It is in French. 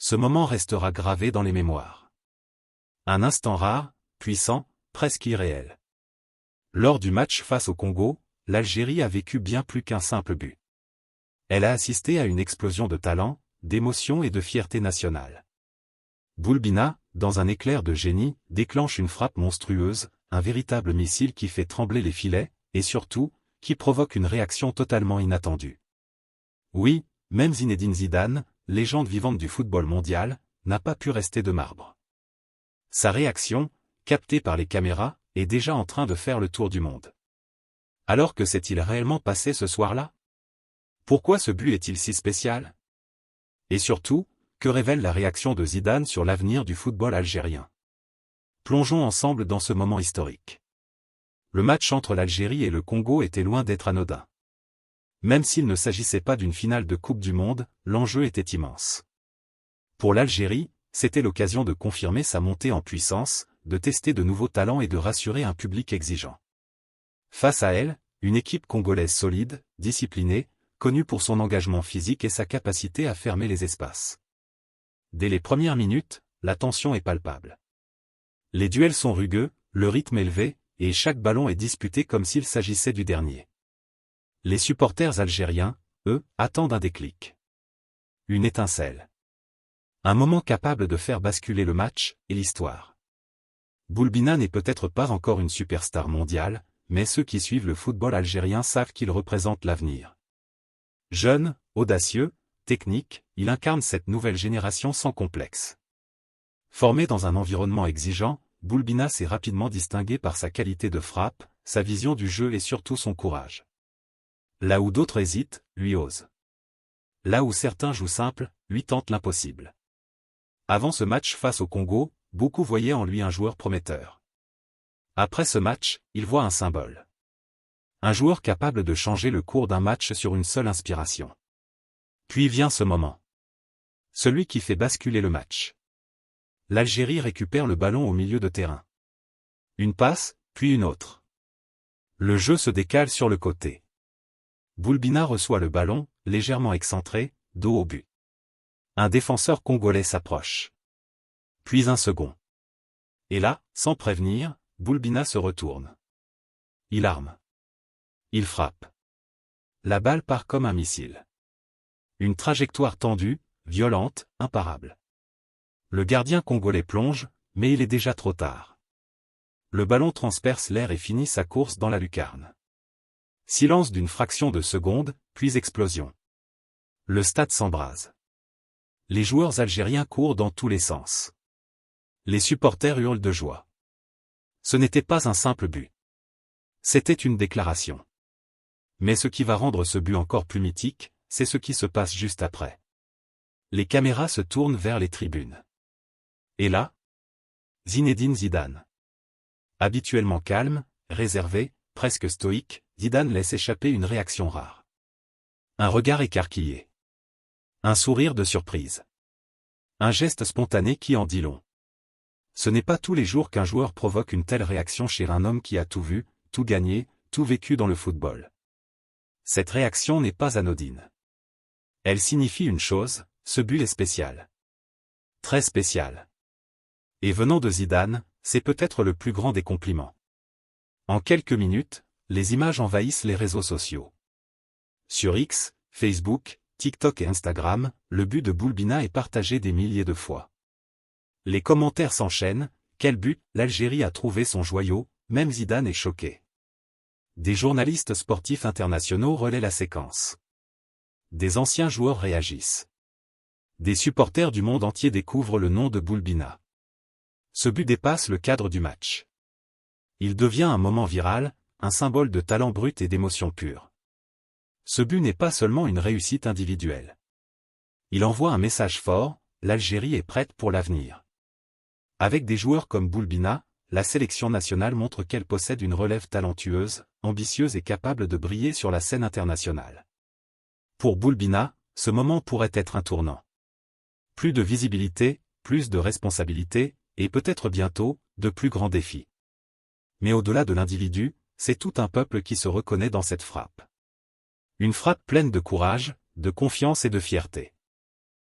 ce moment restera gravé dans les mémoires. Un instant rare, puissant, presque irréel. Lors du match face au Congo, l'Algérie a vécu bien plus qu'un simple but. Elle a assisté à une explosion de talent, d'émotion et de fierté nationale. Boulbina, dans un éclair de génie, déclenche une frappe monstrueuse, un véritable missile qui fait trembler les filets, et surtout, qui provoque une réaction totalement inattendue. Oui, même Zinedine Zidane, légende vivante du football mondial, n'a pas pu rester de marbre. Sa réaction, captée par les caméras, est déjà en train de faire le tour du monde. Alors que s'est-il réellement passé ce soir-là? Pourquoi ce but est-il si spécial? Et surtout, que révèle la réaction de Zidane sur l'avenir du football algérien? Plongeons ensemble dans ce moment historique. Le match entre l'Algérie et le Congo était loin d'être anodin. Même s'il ne s'agissait pas d'une finale de Coupe du Monde, l'enjeu était immense. Pour l'Algérie, c'était l'occasion de confirmer sa montée en puissance, de tester de nouveaux talents et de rassurer un public exigeant. Face à elle, une équipe congolaise solide, disciplinée, connue pour son engagement physique et sa capacité à fermer les espaces. Dès les premières minutes, la tension est palpable. Les duels sont rugueux, le rythme élevé, et chaque ballon est disputé comme s'il s'agissait du dernier. Les supporters algériens, eux, attendent un déclic. Une étincelle. Un moment capable de faire basculer le match et l'histoire. Boulbina n'est peut-être pas encore une superstar mondiale, mais ceux qui suivent le football algérien savent qu'il représente l'avenir. Jeune, audacieux, technique, il incarne cette nouvelle génération sans complexe. Formé dans un environnement exigeant, Boulbina s'est rapidement distingué par sa qualité de frappe, sa vision du jeu et surtout son courage. Là où d'autres hésitent, lui ose. Là où certains jouent simple, lui tente l'impossible. Avant ce match face au Congo, beaucoup voyaient en lui un joueur prometteur. Après ce match, il voit un symbole. Un joueur capable de changer le cours d'un match sur une seule inspiration. Puis vient ce moment. Celui qui fait basculer le match. L'Algérie récupère le ballon au milieu de terrain. Une passe, puis une autre. Le jeu se décale sur le côté. Boulbina reçoit le ballon, légèrement excentré, dos au but. Un défenseur congolais s'approche. Puis un second. Et là, sans prévenir, Boulbina se retourne. Il arme. Il frappe. La balle part comme un missile. Une trajectoire tendue, violente, imparable. Le gardien congolais plonge, mais il est déjà trop tard. Le ballon transperce l'air et finit sa course dans la lucarne. Silence d'une fraction de seconde, puis explosion. Le stade s'embrase. Les joueurs algériens courent dans tous les sens. Les supporters hurlent de joie. Ce n'était pas un simple but. C'était une déclaration. Mais ce qui va rendre ce but encore plus mythique, c'est ce qui se passe juste après. Les caméras se tournent vers les tribunes. Et là, Zinedine Zidane. Habituellement calme, réservé, presque stoïque, Zidane laisse échapper une réaction rare. Un regard écarquillé. Un sourire de surprise. Un geste spontané qui en dit long. Ce n'est pas tous les jours qu'un joueur provoque une telle réaction chez un homme qui a tout vu, tout gagné, tout vécu dans le football. Cette réaction n'est pas anodine. Elle signifie une chose, ce but est spécial. Très spécial. Et venant de Zidane, c'est peut-être le plus grand des compliments. En quelques minutes, les images envahissent les réseaux sociaux. Sur X, Facebook, TikTok et Instagram, le but de Boulbina est partagé des milliers de fois. Les commentaires s'enchaînent, quel but, l'Algérie a trouvé son joyau, même Zidane est choqué. Des journalistes sportifs internationaux relaient la séquence. Des anciens joueurs réagissent. Des supporters du monde entier découvrent le nom de Boulbina. Ce but dépasse le cadre du match. Il devient un moment viral, un symbole de talent brut et d'émotion pure. Ce but n'est pas seulement une réussite individuelle. Il envoie un message fort, l'Algérie est prête pour l'avenir. Avec des joueurs comme Boulbina, la sélection nationale montre qu'elle possède une relève talentueuse, ambitieuse et capable de briller sur la scène internationale. Pour Boulbina, ce moment pourrait être un tournant. Plus de visibilité, plus de responsabilité, et peut-être bientôt, de plus grands défis. Mais au-delà de l'individu, c'est tout un peuple qui se reconnaît dans cette frappe. Une frappe pleine de courage, de confiance et de fierté.